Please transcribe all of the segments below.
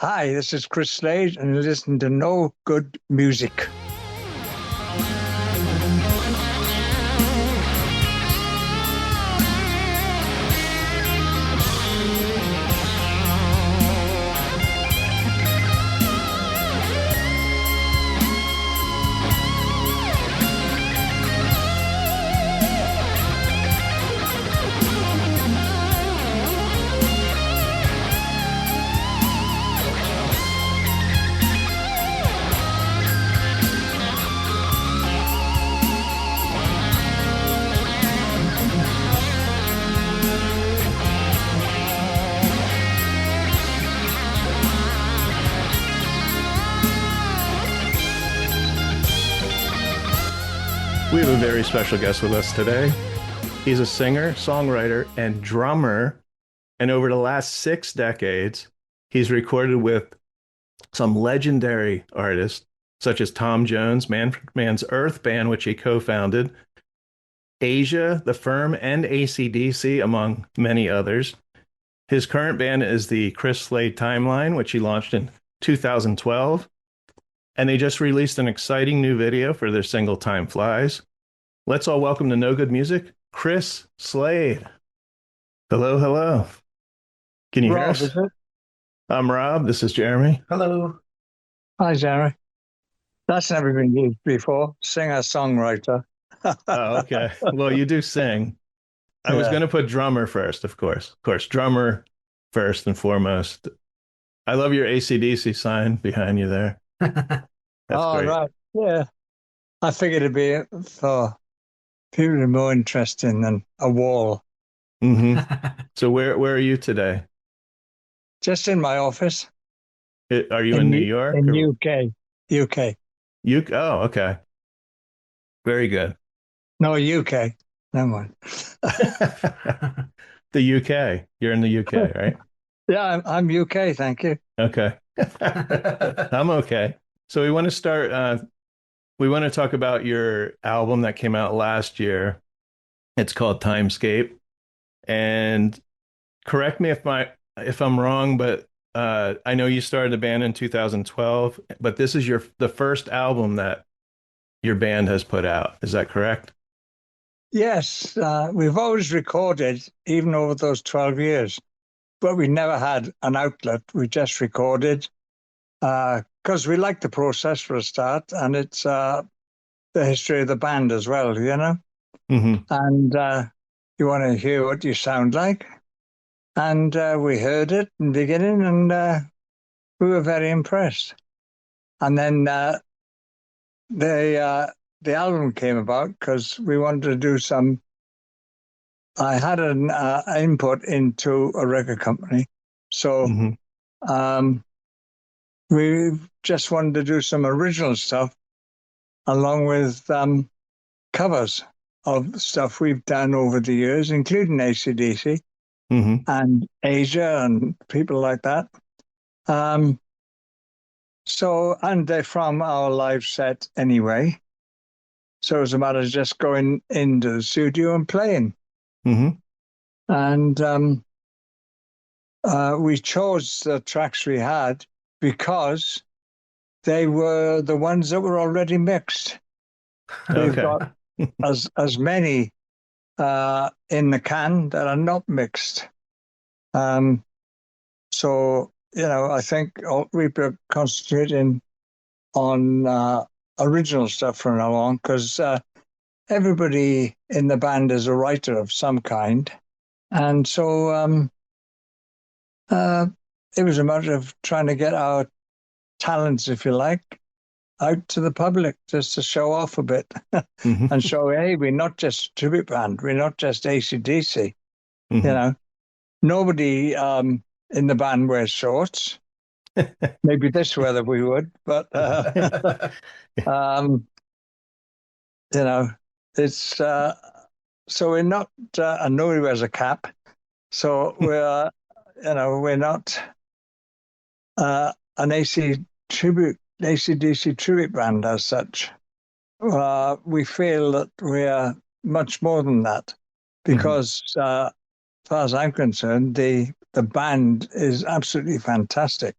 Hi, this is Chris Slade, and you listen to No Good Music. We have a very special guest with us today. He's a singer, songwriter, and drummer. And over the last 6 decades, he's recorded with some legendary artists, such as Tom Jones, Mann's EARTHBAND, which he co-founded, Asia, The Firm, and AC/DC, among many others. His current band is the CHRIS SLADE Timeline, which he launched in 2012. And they just released an exciting new video for their single Time Flies. Let's all welcome to No Good Music, CHRIS SLADE. Hello, hello. Can you hear us? Is it? I'm Rob. This is Jeremy. Hello. Hi, Jeremy. That's never been used before. Singer-songwriter. Oh, okay. Well, you do sing. I was going to put drummer first, of course. Of course, drummer first and foremost. I love your AC/DC sign behind you there. That's great. Right. Yeah. I figured it'd be for people who are more interesting than a wall. So where are you today? Just in my office. Are you in New York? In UK. Oh, okay. Very good. No, UK. Never mind. The UK. You're in the UK, right? Yeah, I'm UK, thank you. Okay. I'm okay. So we want to start, we want to talk about your album that came out last year. It's called Timescape. And correct me if I'm wrong, but I know you started the band in 2012, but this is the first album that your band has put out. Is that correct? Yes, we've always recorded, even over those 12 years, but we never had an outlet. We just recorded because we like the process for a start, and it's the history of the band as well, you know? And you want to hear what you sound like. And we heard it in the beginning, and we were very impressed. And then the album came about because we wanted to do some. I had an input into a record company, so we just wanted to do some original stuff along with covers of stuff we've done over the years, including AC/DC and Asia and people like that. So, and they're from our live set anyway. So it's a matter of just going into the studio and playing. And we chose the tracks we had because they were the ones that were already mixed. We've got as many in the can that are not mixed. So, you know, I think we've been concentrating on original stuff from now on because everybody in the band is a writer of some kind. And so it was a matter of trying to get our talents, if you like, out to the public just to show off a bit and show, hey, we're not just a tribute band. We're not just AC/DC. You know, nobody in the band wears shorts. Maybe this weather we would, but you know, it's so we're not. And nobody wears a cap, so we're you know, we're not an AC/DC tribute band as such. We feel that we are much more than that because, as far as I'm concerned, the band is absolutely fantastic.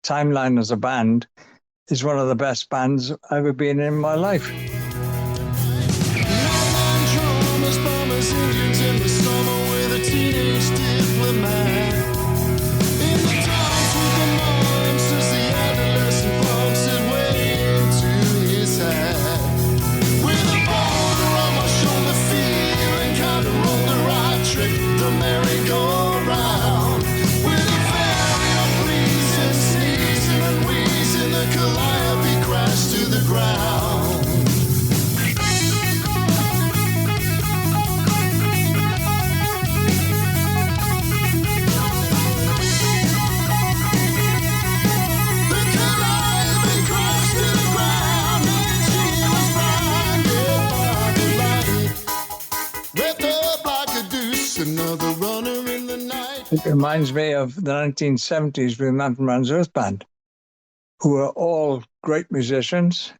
Timeline as a band is one of the best bands I've ever been in my life. It reminds me of the 1970s with Manfred's Earth Band, who were all great musicians,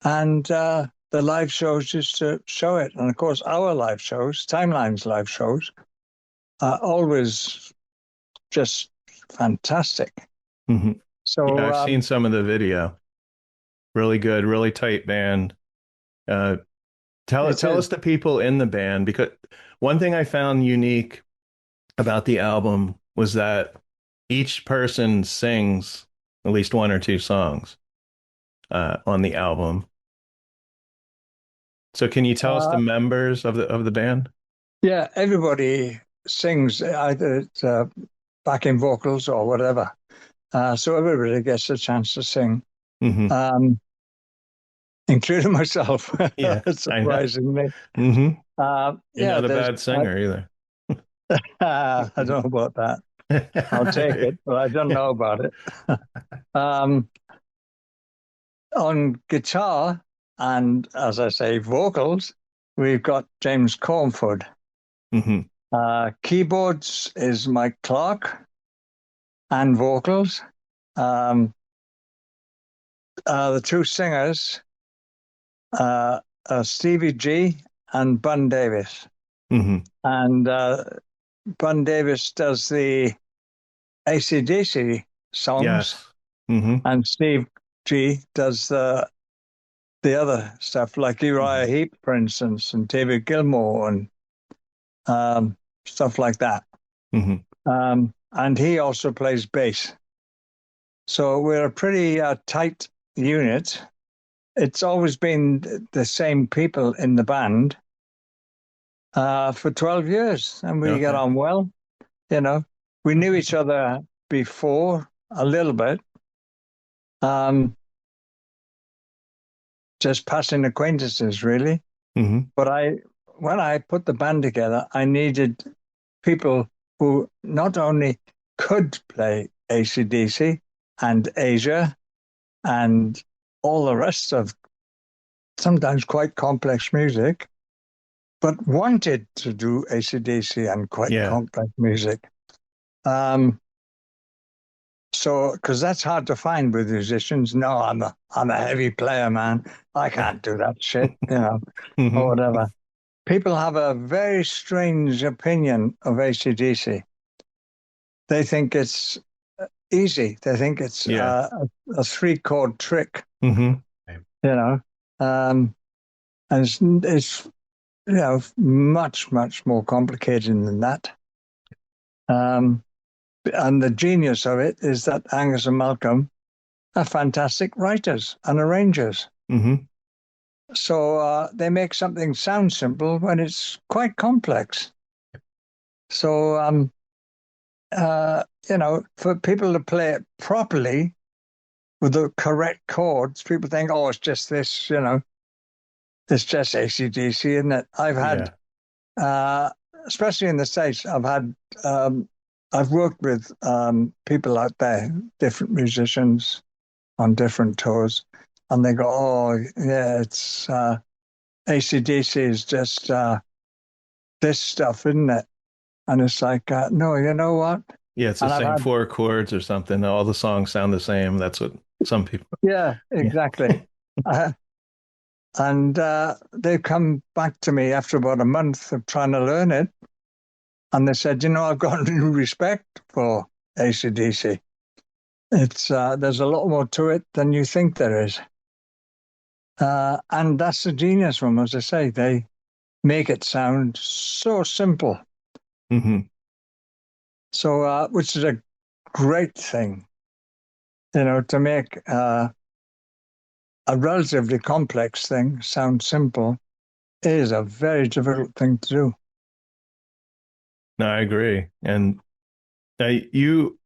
and the live shows used to show it. And of course, our live shows, Timeline's live shows, are always just fantastic. Mm-hmm. So yeah, I've seen some of the video. Really good, really tight band. Tell us the people in the band, because one thing I found unique about the album was that each person sings at least one or two songs on the album. So can you tell us the members of the band? Yeah, everybody sings, either backing vocals or whatever. So everybody gets a chance to sing, including myself. Yeah, surprisingly. Mm-hmm. You're yeah, not a bad singer either. I don't know about that. I'll take it, but I don't know about it. On guitar and, as I say, vocals, we've got James Cornford. Keyboards is Mike Clark, and vocals. The two singers are Stevie G and Bun Davis. And Bun Davis does the AC/DC songs, yes. And Steve G does the other stuff, like Uriah Heep, for instance, and David Gilmour, and stuff like that. And he also plays bass. So we're a pretty tight unit. It's always been the same people in the band for 12 years, and we get on well. You know, we knew each other before a little bit, just passing acquaintances, really. But when I put the band together, I needed people who not only could play AC/DC and Asia and all the rest of sometimes quite complex music, but wanted to do AC/DC and quite complex music. So, because that's hard to find with musicians. No, I'm a heavy player, man. I can't do that shit, or whatever. People have a very strange opinion of AC/DC. They think it's easy. They think it's a 3-chord trick, and it's much, much more complicated than that. And the genius of it is that Angus and Malcolm are fantastic writers and arrangers. So they make something sound simple when it's quite complex. So, for people to play it properly with the correct chords, people think, oh, it's just this, it's just AC/DC, isn't it? I've had, especially in the States, I've worked with people out there, different musicians on different tours, and they go, oh, yeah, it's AC/DC is just this stuff, isn't it? And it's like, no, you know what? Yeah, it's the same 4 chords or something. All the songs sound the same. That's what some people... Yeah, exactly. And they've come back to me after about a month of trying to learn it. And they said, I've got new respect for AC/DC. It's there's a lot more to it than you think there is. And that's the genius from them, as I say. They make it sound so simple. Mm-hmm. So, which is a great thing, to make a relatively complex thing sound simple is a very difficult thing to do. No, I agree. And you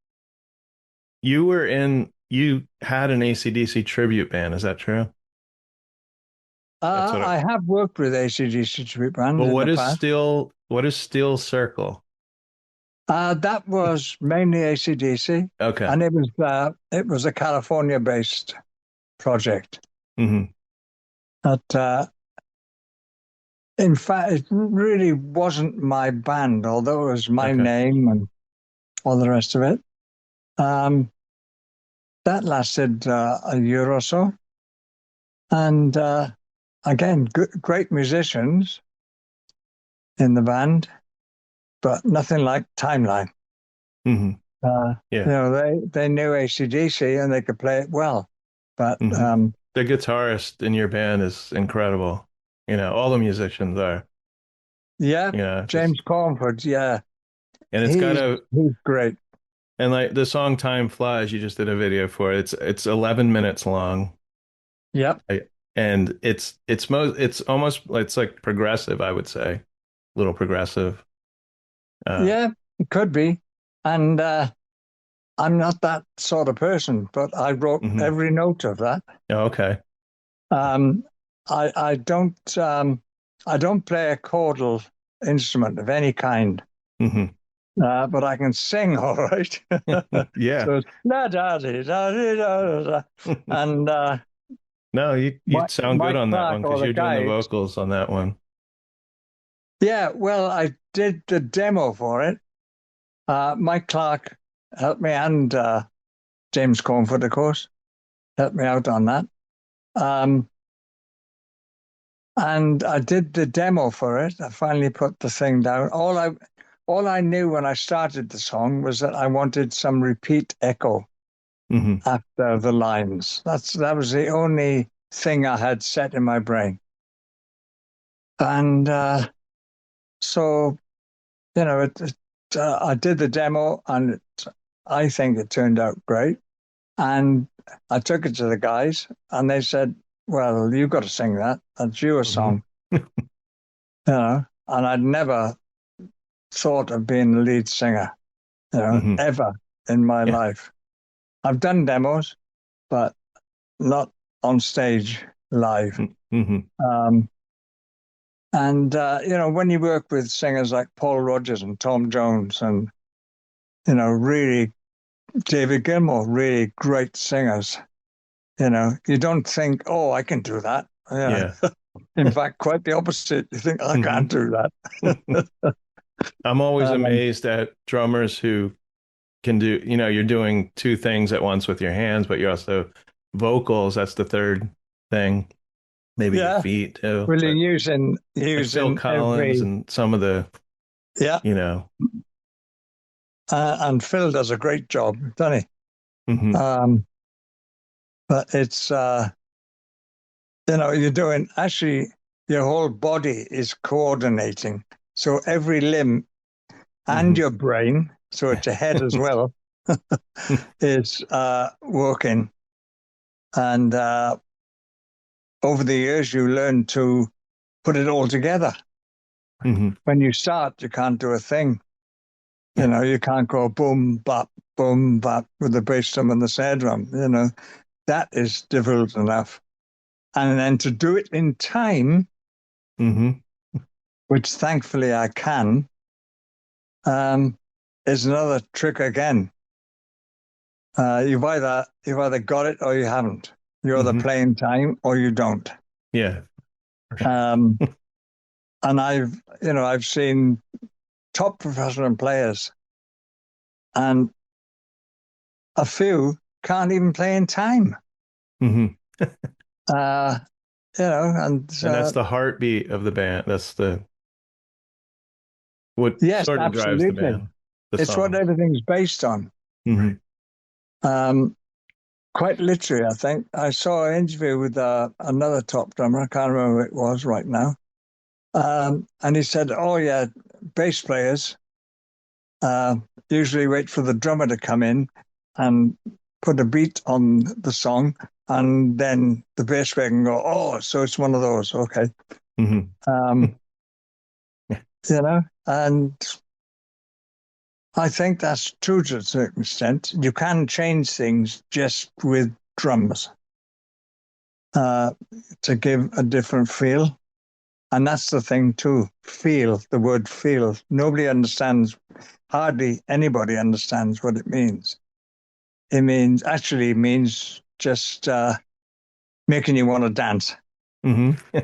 you had an AC/DC tribute band, is that true? That's what I have worked with AC/DC tribute But bands in the past. what is Steel Circle? That was mainly AC/DC, Okay. and it was a California-based project. Mm-hmm. But in fact, it really wasn't my band, although it was my Okay. name and all the rest of it. That lasted a year or so, and again, great musicians in the band, but nothing like Timeline. Mm-hmm. Yeah. They knew AC/DC and they could play it well, but Mm-hmm. The guitarist in your band is incredible. All the musicians are, yeah, just James Cornford, yeah, and it's got he's a he's great. and like the song Time Flies, you just did a video for it. It's 11 minutes long. Yep. And it's almost it's like progressive, I would say. A little progressive. Yeah, it could be. And I'm not that sort of person, but I wrote Mhm. every note of that. Oh, okay. Um, I don't play a chordal instrument of any kind, Hmm. but I can sing all right. Yeah. So it's da da da da da da, and No, you sound good Mike on that Clark one or because the you're doing the guys. vocals on that one. Yeah, well, I did the demo for it. Mike Clark helped me, and James Cornford, of course, helped me out on that. Um, and I did the demo for it. I finally put the thing down. All I knew when I started the song was that I wanted some repeat echo Hmm. after the lines. That was the only thing I had set in my brain. And so, I did the demo, and I think it turned out great. And I took it to the guys, and they said, "Well, you've got to sing that. That's your Hmm. song." And I'd never thought of being the lead singer, Hmm. ever in my Yeah. life. I've done demos, but not on stage live. Hmm. Um, and when you work with singers like Paul Rodgers and Tom Jones, and really David Gilmour, really great singers, you don't think, "Oh, I can do that." Yeah. In fact, quite the opposite. You think, "I Hmm. can't do that." I'm always um, amazed at drummers who can do, you're doing two things at once with your hands, but you're also vocals. That's the third thing. Maybe your yeah, feet too. well, you're But like Phil using Collins every and some of the, yeah, you know, and Phil does a great job, doesn't he? hmm. But it's you're doing actually your whole body is coordinating, so every limb and Hmm. your brain, so it's your head as well, is working. And over the years, you learn to put it all together. Hmm. When you start, you can't do a thing. You can't go boom, bop with the bass drum and the snare drum. That is difficult enough. And then to do it in time, Hmm. which thankfully I can, is another trick again. You've either got it or you haven't. You either Hmm. play in time or you don't. Yeah. Um, and I've seen top professional players, and a few can't even play in time. Hmm. Uh, and And that's the heartbeat of the band. That's what yes, sort of drives the absolutely, band, the it's what songs. everything's based on. Hmm. Quite literally, I think. I saw an interview with another top drummer. I can't remember who it was right now. And he said, oh, yeah, bass players usually wait for the drummer to come in and put a beat on the song, and then the bass player can go, oh, so it's one of those. Okay. Mm-hmm. And I think that's true to a certain extent. You can change things just with drums to give a different feel. And that's the thing too, feel, the word feel. Nobody understands, hardly anybody understands what it means. It means just making you want to dance. Mm-hmm.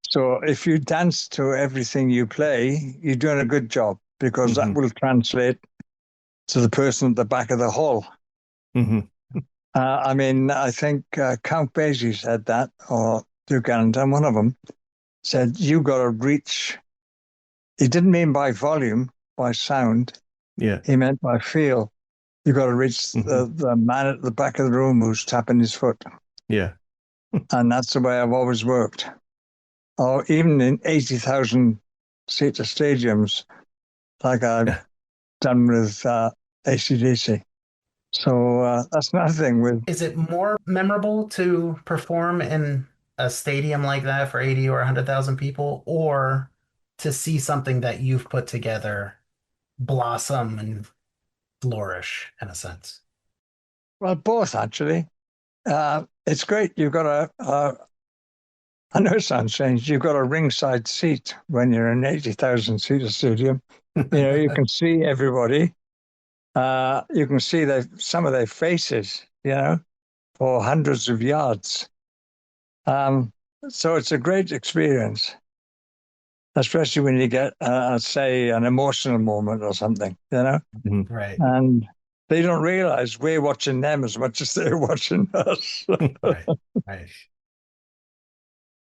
So if you dance to everything you play, you're doing a good job, because that Mm-hmm. will translate to the person at the back of the hall. Mm-hmm. I think Count Basie said that, or Duke Ellington, one of them, said, you got to reach. He didn't mean by volume, by sound. Yeah. He meant by feel. You got to reach Mm-hmm. the man at the back of the room who's tapping his foot. Yeah. And that's the way I've always worked. Or even in 80,000 seater stadiums, like I've done with AC/DC. So that's another thing with. Is it more memorable to perform in a stadium like that for 80 or 100,000 people, or to see something that you've put together blossom and flourish in a sense? Well, both actually. It's great. You've got I know it sounds strange. You've got a ringside seat when you're in 80,000 seater stadium. You can see everybody. You can see some of their faces, for hundreds of yards. So it's a great experience, especially when you get, say, an emotional moment or something, Mm-hmm. Right. and they don't realize we're watching them as much as they're watching us. Right. Right.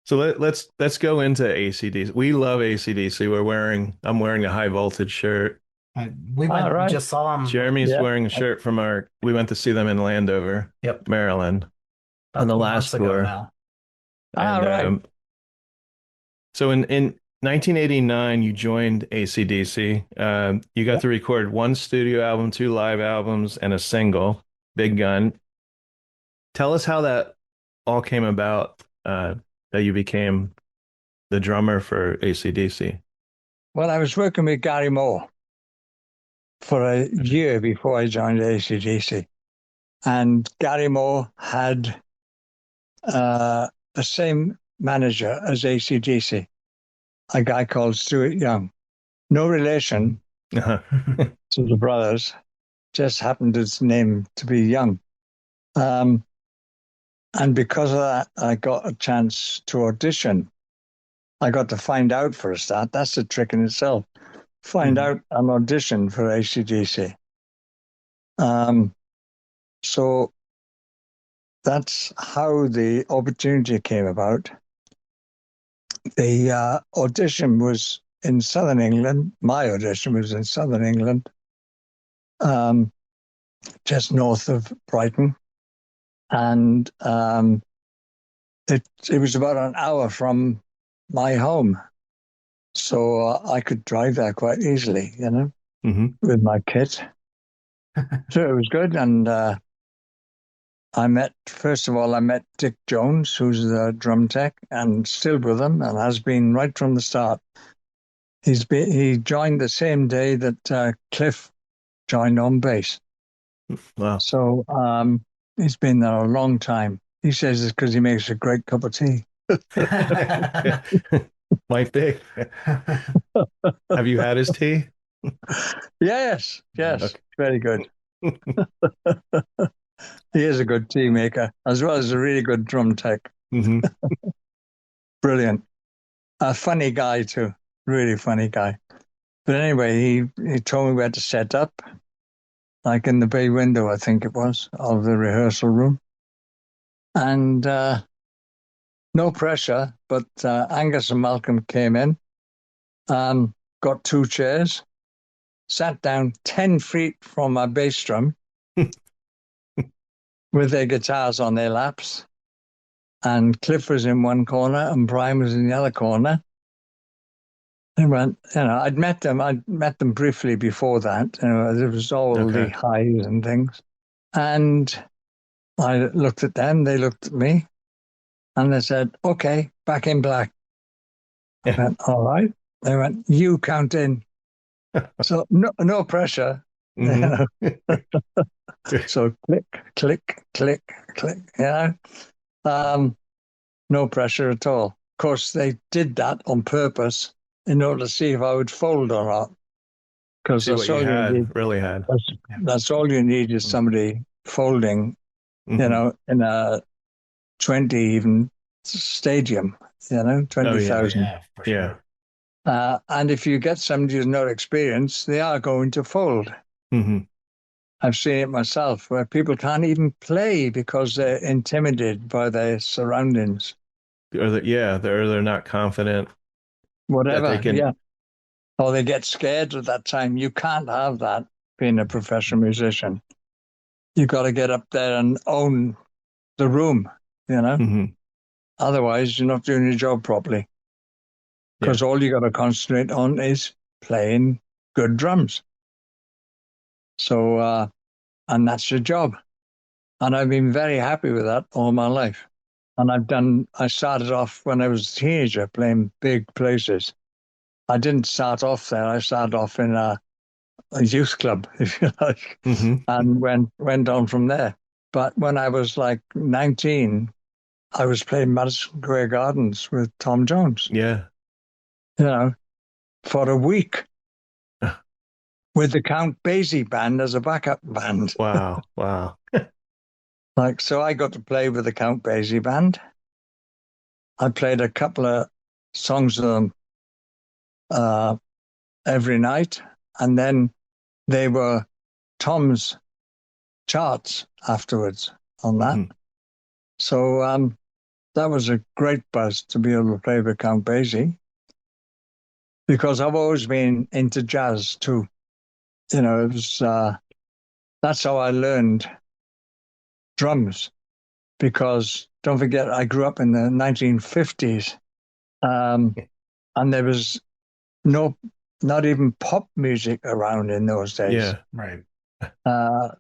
So let's go into AC/DC. We love AC/DC. I'm wearing a high voltage shirt. We All right. just saw him. Jeremy's Yeah. wearing a shirt from we went to see them in Landover, Yep. Maryland, About on the 2 last months ago tour. now. All And right. so in 1989, you joined AC/DC. You got to record one studio album, two live albums, and a single, Big Gun. Tell us how that all came about, that you became the drummer for AC/DC. Well, I was working with Gary Moore for a year before I joined AC/DC. And Gary Moore had the same manager as AC/DC, a guy called Stuart Young. No relation Uh-huh. to the brothers, just happened his name to be Young. And because of that, I got a chance to audition. I got to find out for a start. That's the trick in itself. Find out an audition for AC/DC. So that's how the opportunity came about. The audition was in southern England. My audition was in southern England, just north of Brighton. And it was about an hour from my home. So I could drive there quite easily, Mm-hmm. with my kit. So it was good. And first of all, I met Dick Jones, who's the drum tech, and still with him, and has been right from the start. He joined the same day that Cliff joined on bass. Wow. So he's been there a long time. He says it's because he makes a great cup of tea. Might be. Have you had his tea? Yes, Okay. very good. He is a good tea maker, as well as a really good drum tech. Mm-hmm. Brilliant. A funny guy too, really funny guy. But anyway, he told me where to set up, like in the bay window, I think it was, of the rehearsal room. And no pressure, but Angus and Malcolm came in, got two chairs, sat down 10 feet from my bass drum, with their guitars on their laps. And Cliff was in one corner and Brian was in the other corner. And went, I'd met them briefly before that. There was all the highs and things. And I looked at them, they looked at me, and they said, okay, Back in Black. I went, all right. They went, you count in. So no pressure. Mm-hmm. So click, click, click, click, no pressure at all. Of course, they did that on purpose in order to see if I would fold or not. Because that's all you need. Really had. That's all you need is somebody folding, in a 20 even stadium, 20,000. Yeah, for sure. And if you get somebody who's not experienced, they are going to fold. Mm-hmm. I've seen it myself where people can't even play because they're intimidated by their surroundings. Or they're not confident. Whatever, or they get scared at that time. You can't have that being a professional musician. You got to get up there and own the room, Mm-hmm. Otherwise, you're not doing your job properly. Because all you got to concentrate on is playing good drums. So, and that's your job. And I've been very happy with that all my life. And I started off when I was a teenager playing big places. I didn't start off there. I started off in a youth club, if you like, and went on from there. But when I was like 19, I was playing Madison Square Gardens with Tom Jones. Yeah. For a week with the Count Basie band as a backup band. Wow. So I got to play with the Count Basie band. I played a couple of songs with them every night. And then they were Tom's charts afterwards on that. Mm-hmm. So that was a great buzz to be able to play with Count Basie, because I've always been into jazz too. It was that's how I learned drums, because don't forget, I grew up in the 1950s, and there was not even pop music around in those days. Yeah, right.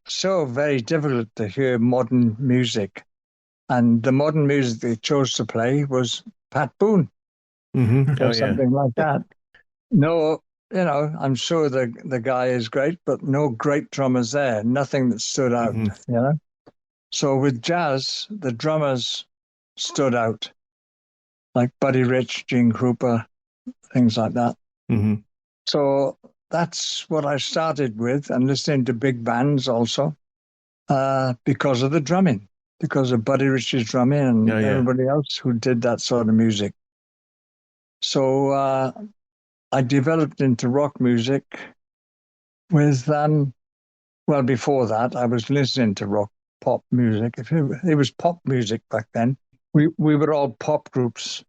So very difficult to hear modern music. And the modern music they chose to play was Pat Boone or something like that. No, I'm sure the guy is great, but no great drummers there. Nothing that stood out, So with jazz, the drummers stood out, like Buddy Rich, Gene Krupa, things like that. Mm-hmm. So that's what I started with, and listening to big bands also, because of the drumming, because of Buddy Rich's drumming and everybody else who did that sort of music. So I developed into rock music with, before that, I was listening to pop music. It was pop music back then. We were all pop groups.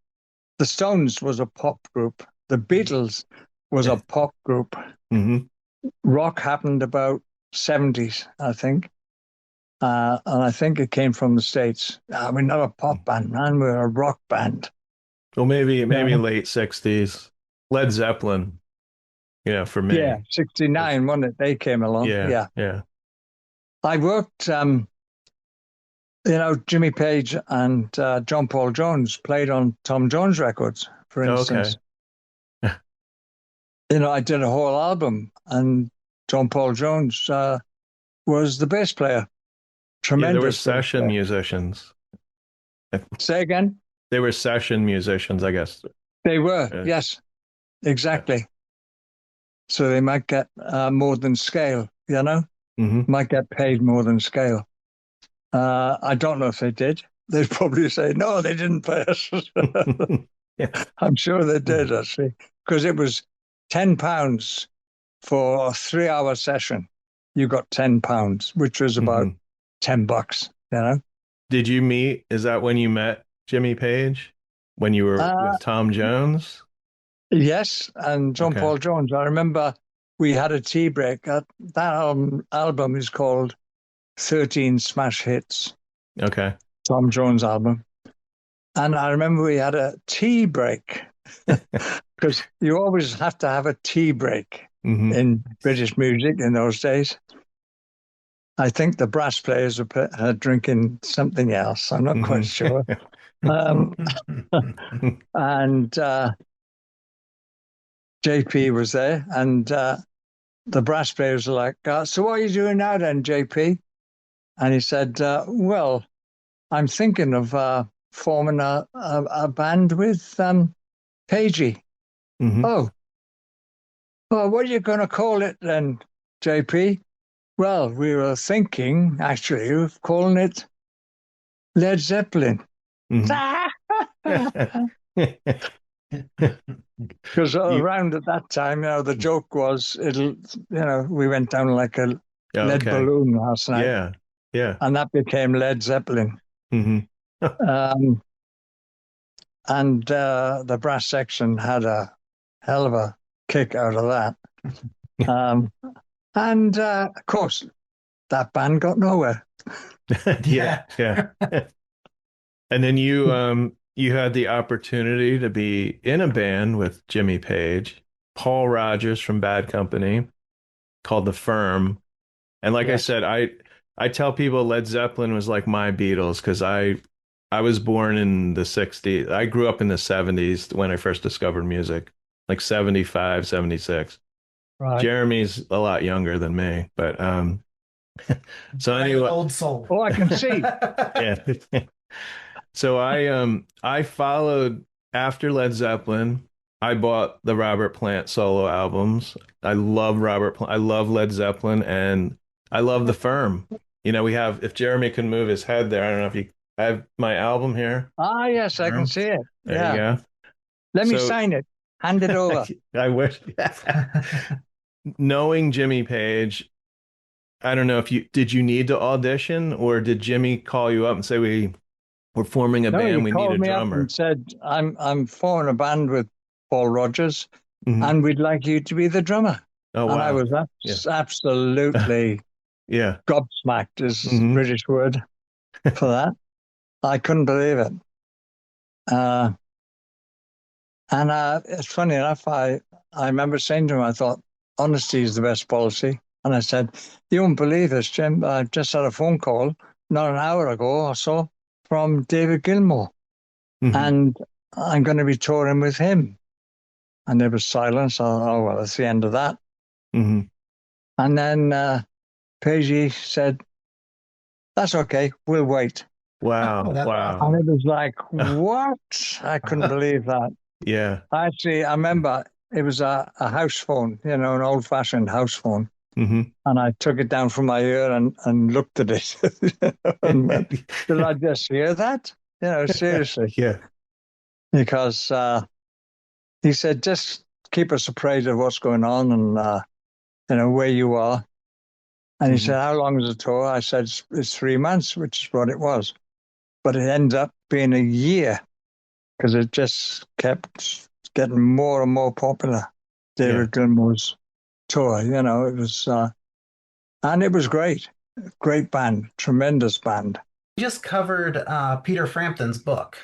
The Stones was a pop group. The Beatles was a pop group. Mm-hmm. Rock happened about 70s, I think. And I think it came from the States. We're not a pop band, man. We're a rock band. Well, maybe late 60s. Led Zeppelin, for me. Yeah, 69, wasn't it? They came along. Yeah. I worked, Jimmy Page and John Paul Jones played on Tom Jones records, for instance. Okay. I did a whole album, and John Paul Jones was the bass player. Tremendous. They were session musicians. Say again? They were session musicians, I guess. They were, yes, exactly. So they might get more than scale, Might get paid more than scale. I don't know if they did. They'd probably say, no, they didn't pay us. I'm sure they did, actually, because it was £10 for a 3-hour session. You got £10, which was about $10, Did you meet? Is that when you met Jimmy Page? When you were with Tom Jones? Yes, and John Paul Jones. I remember we had a tea break. That album is called 13 smash hits, Okay. Tom Jones album. And I remember we had a tea break because you always have to have a tea break in British music in those days. I think the brass players were drinking something else. I'm not quite sure. And JP was there, and the brass players were like, so what are you doing now then, JP? And he said, well, I'm thinking of forming a band with Pagey. Oh, well, what are you going to call it then, JP? Well, we were thinking, actually, of calling it Led Zeppelin. Because around at that time, the joke was we went down like a lead balloon last night. Yeah, yeah. And that became Led Zeppelin. And the brass section had a hell of a kick out of that. And of course, that band got nowhere. Yeah. And then you had the opportunity to be in a band with Jimmy Page, Paul Rodgers from Bad Company, called The Firm. And like I said, I tell people Led Zeppelin was like my Beatles because I was born in the 60s. I grew up in the 70s when I first discovered music, like 75, 76. Right. Jeremy's a lot younger than me, but so anyway, old soul. Oh, I can see. Yeah. So I followed after Led Zeppelin. I bought the Robert Plant solo albums. I love Robert Plant. I love Led Zeppelin, and I love The Firm. We have, if Jeremy can move his head there, I don't know if you I have my album here. Ah, yes, I can see it. There you go. Let me sign it. Hand it over. I wish. Knowing Jimmy Page, I don't know if did you need to audition, or did Jimmy call you up and say we're forming a band, we need a drummer? And said, I'm forming a band with Paul Rodgers, and we'd like you to be the drummer. Oh, wow. And I was absolutely gobsmacked is the British word for that. I couldn't believe it. And it's funny enough, I remember saying to him, I thought, honesty is the best policy. And I said, you won't believe this, Jim, but I just had a phone call not an hour ago or so from David Gilmour. And I'm going to be touring with him. And there was silence. Oh, well, that's the end of that. And then Pagey said, that's okay, we'll wait. Wow. And it was like, what? I couldn't believe that. Yeah. Actually, I remember it was a house phone, an old-fashioned house phone. And I took it down from my ear and looked at it. And went, did I just hear that? Seriously. Yeah. Because he said, just keep us appraised of what's going on and, where you are. And he said, how long is the tour? I said, it's 3 months, which is what it was. But it ended up being a year because it just kept getting more and more popular. David Gilmour's tour, it was, and it was great. Great band, tremendous band. We just covered Peter Frampton's book,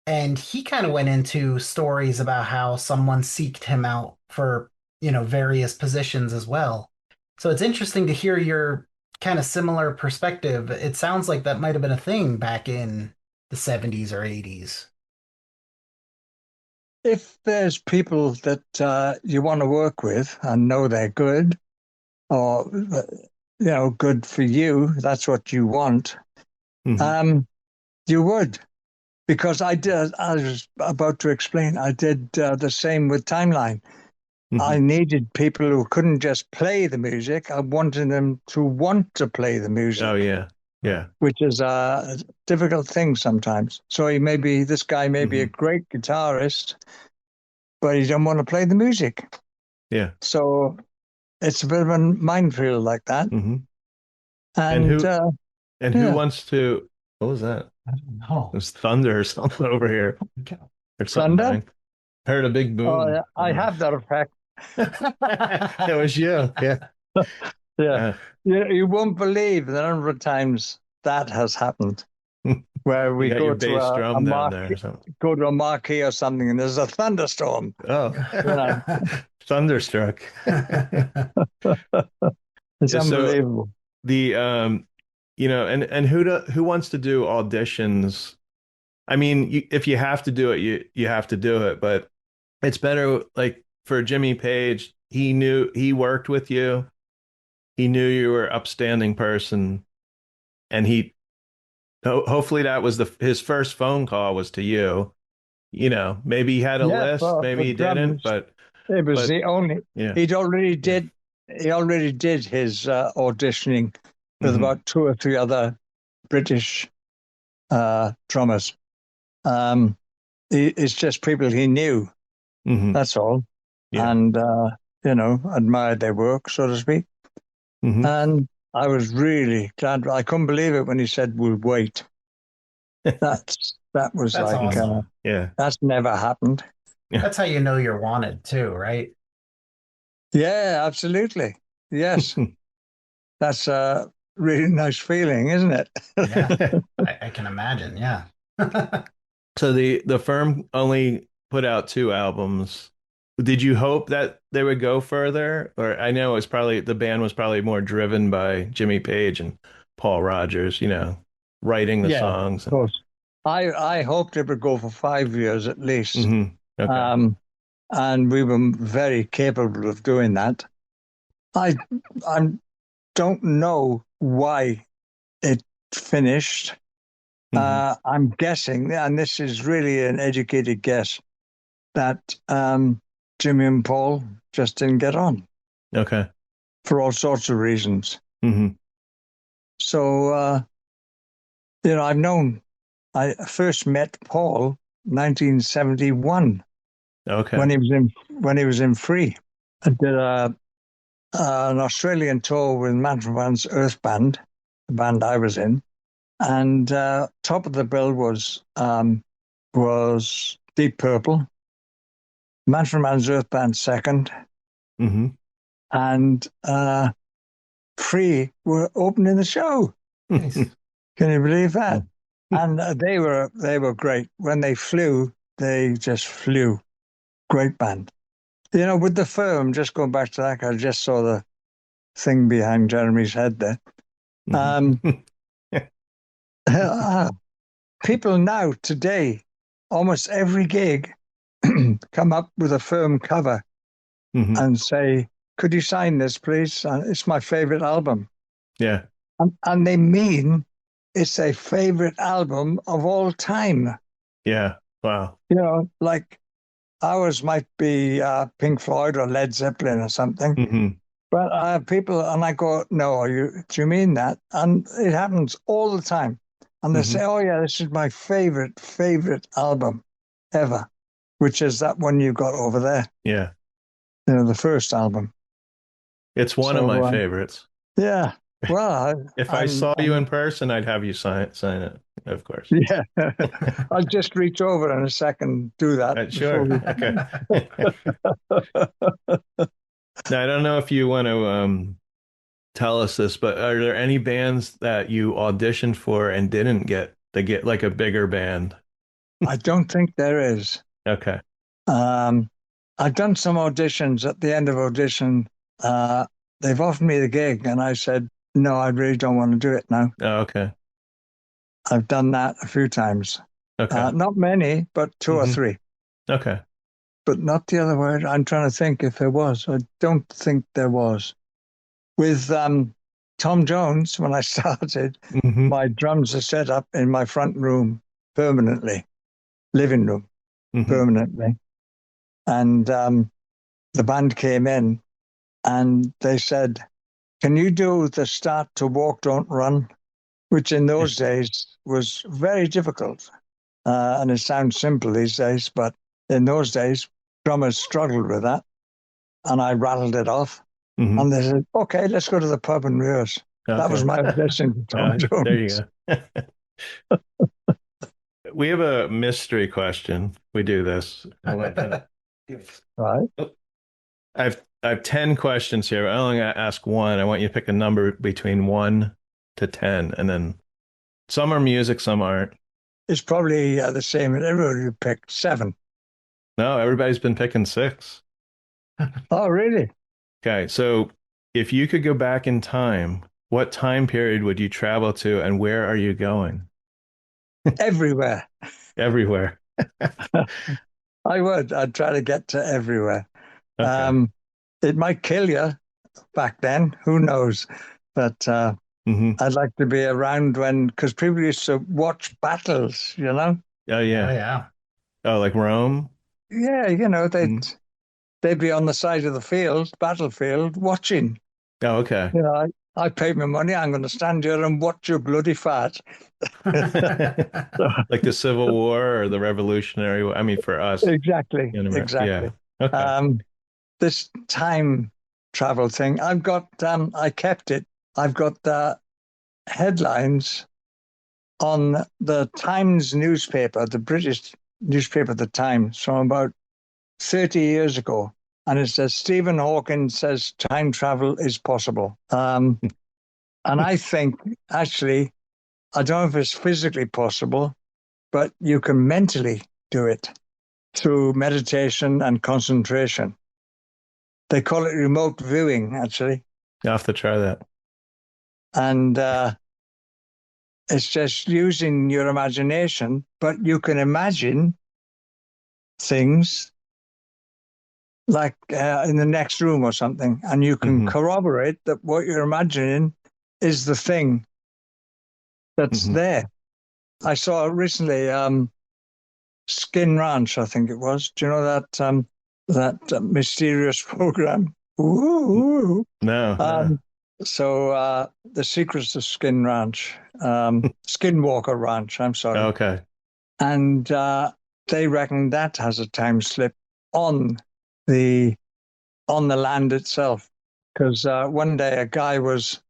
and he kind of went into stories about how someone seeked him out for, various positions as well. So it's interesting to hear your kind of similar perspective. It sounds like that might have been a thing back in the 70s or 80s. If there's people that you want to work with and know they're good, or good for you, that's what you want, you would. Because I was about to explain, I did the same with Timeline. I needed people who couldn't just play the music. I wanted them to want to play the music. Oh, yeah. Yeah. Which is a difficult thing sometimes. So this guy may be a great guitarist, but he don't want to play the music. Yeah. So it's a bit of a minefield like that. And who wants to, what was that? I don't know. There's thunder or something over here. Or something. Thunder? Heard a big boom. Oh, yeah. I have that effect. It was you. Yeah. Yeah. You won't believe the number of times that has happened where You we got go your to bass a drum down there or something. go to a marquee or something and there's a thunderstorm. Oh, You know, Thunderstruck. it's So unbelievable. the and who wants to do auditions? I mean, if you have to do it, you have to do it, but it's better like for Jimmy Page, he worked with you. He knew you were an upstanding person, and hopefully that was his first phone call was to you. Maybe he had a Yeah, list, for maybe he didn't, drums, it was but the only yeah. he'd already Yeah. did he already did his auditioning with Hmm. about two or three other British drummers. It's just people he knew. Hmm. That's all, Yeah. and admired their work, so to speak. Hmm. And I was really glad. I couldn't believe it when he said, "We'll wait." That was That's like awesome. Yeah. that's never happened. Yeah. That's how you know you're wanted too, right? Yeah, absolutely. Yes, that's a really nice feeling, isn't it? Yeah, I can imagine. Yeah. So the firm only put out two albums. Did you hope that they would go further? Or I know it's probably the band was probably more driven by Jimmy Page and Paul Rodgers, writing the Yeah, of songs. course. I hoped it would go for 5 years at least, Okay. um, and we were very capable of doing that. I I don't know why it finished. Hmm. I'm guessing, and this is really an educated guess, that Jimmy and Paul just didn't get on Okay. for all sorts of reasons. Hmm. So, I first met Paul 1971 Okay. when he was in Free. I did an Australian tour with Manfred's EARTHBAND, the band I was in, and top of the bill was Deep Purple, Manfred's EARTHBAND second, Hmm. and Free were opening the show. Nice. Can you believe that? And they were great. When they flew, they just flew. Great band. With the firm, just going back to that, I just saw the thing behind Jeremy's head there. Um, People now today, almost every gig, come up with a firm cover Hmm. and say, "Could you sign this, please? It's my favorite album." Yeah. And they mean it's a favorite album of all time. Yeah. Wow. Like ours might be Pink Floyd or Led Zeppelin or something. Hmm. But people, and I go, "No, do you mean that?" And it happens all the time. And they Hmm. say, "Oh yeah, this is my favorite album ever," which is that one you got over there, Yeah. the first album. It's one of my So favorites. yeah, well, If I I'm, saw you in I'm person, I'd have you sign it, of course. yeah. I'll just reach over in a second, do that before Sure. we. Okay. Now, I don't know if you want to tell us this, but are there any bands that you auditioned for and didn't get to get like a bigger band? I don't think there is. Okay. Um, I've done some auditions. At the end of audition, they've offered me the gig, and I said, "No, I really don't want to do it now." Oh, okay. I've done that a few times. Okay. Not many, but two or Hmm. three, Okay. but not the other way. I'm trying to think if there was. I don't think there was. With Tom Jones, when I started, Hmm. my drums are set up in my front room permanently, living room Hmm. permanently. And the band came in and they said, "Can you do the start to Walk, Don't Run?" Which in those days was very difficult. And it sounds simple these days, but in those days, drummers struggled with that. And I rattled it off. Hmm. And they said, "Okay, let's go to the pub and rehearse." That was Okay. my audition for Tom There you Jones. go. We have a mystery question. We do this. Right. Oh, I have 10 questions here. I'm only going to ask one. I want you to pick a number between 1 to 10. And then some are music, some aren't. It's probably the same as everybody picked 7. No, everybody's been picking 6. Oh, really? Okay, so if you could go back in time, what time period would you travel to and where are you going? Everywhere. Everywhere. I would. I'd try to get to everywhere. Okay. It might kill you back then. Who knows? But I'd like to be around because people used to watch battles, you know? Oh, yeah. Oh, yeah. Oh, like Rome? Yeah, they'd be on the side of the battlefield, watching. Oh, okay. You know, I paid my money. I'm going to stand here and watch your bloody fat. Like the Civil War or the Revolutionary War. I mean, for us. Exactly. Yeah. Okay. This time travel thing, I kept it. I've got the headlines on the Times newspaper, the British newspaper, the Times, from about 30 years ago. And it says, Stephen Hawking says time travel is possible. And I think, actually, I don't know if it's physically possible, but you can mentally do it through meditation and concentration. They call it remote viewing, actually. You have to try that. And it's just using your imagination, but you can imagine things like in the next room or something, and you can corroborate that what you're imagining is the thing that's there. I saw recently Skin Ranch, I think it was. Do you know that mysterious program? Ooh. No. So the secrets of Skin Ranch, Skinwalker Ranch, I'm sorry. Okay. And they reckon that has a time slip on the land itself. Because one day a guy was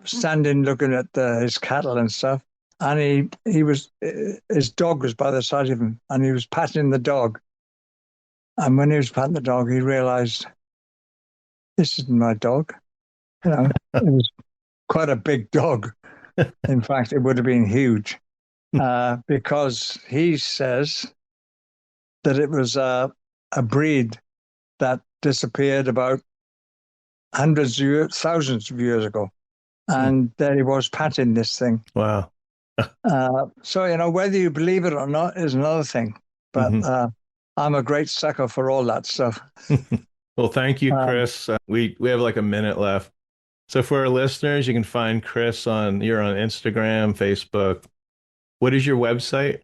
standing looking at his cattle and stuff, and his dog was by the side of him, and he was patting the dog. And when he was patting the dog, he realized, this isn't my dog. You know, it was quite a big dog. In fact, it would have been huge, because he says that it was a breed that disappeared about thousands of years ago. And there he was patting this thing. Wow. So, you know, whether you believe it or not is another thing. But I'm a great sucker for all that stuff. Well, thank you, Chris. We have like a minute left. So for our listeners, you can find Chris you're on Instagram, Facebook. What is your website?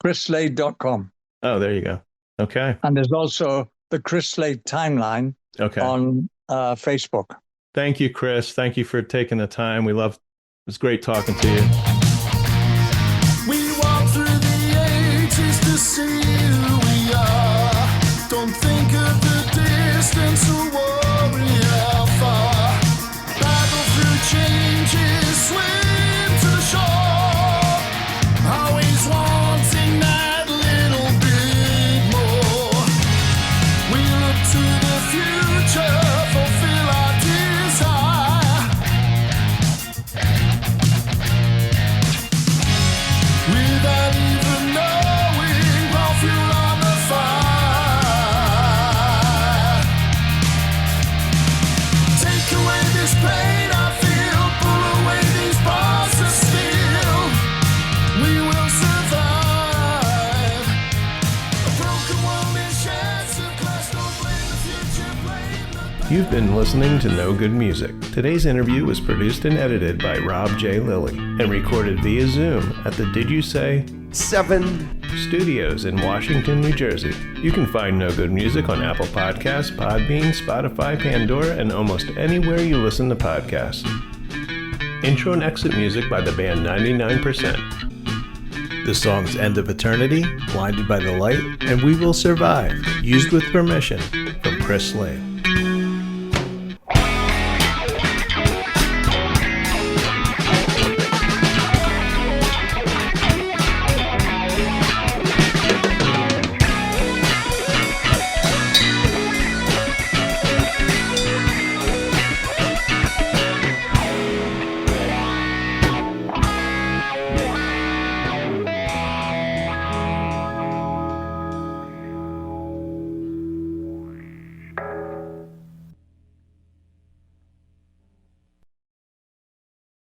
CHRISSLADE.com. Oh, there you go. Okay. And there's also the Chris Slade timeline on Facebook. Thank you, Chris. Thank you for taking the time. It was great talking to you. We walk through the ages to see who we are. Don't think of the distance or worry how far. Battle through changes, swim to the shore. Always wanting that little bit more. We look to the future, fulfill our desire. Without even knowing, pour fuel on the fire. Take away this pain I feel, pull away these bars of steel. We will survive. A broken world is shards of glass. Don't blame the future, blame the past. You've been listening to No Good Music. Today's interview was produced and edited by Rob J. Lilly and recorded via Zoom at the Did You Say 7 Studios in Washington, New Jersey. You can find No Good Music on Apple Podcasts, Podbean, Spotify, Pandora, and almost anywhere you listen to podcasts. Intro and exit music by the band 99%. The songs End of Eternity, Blinded by the Light, and We Will Survive, used with permission from Chris Slade.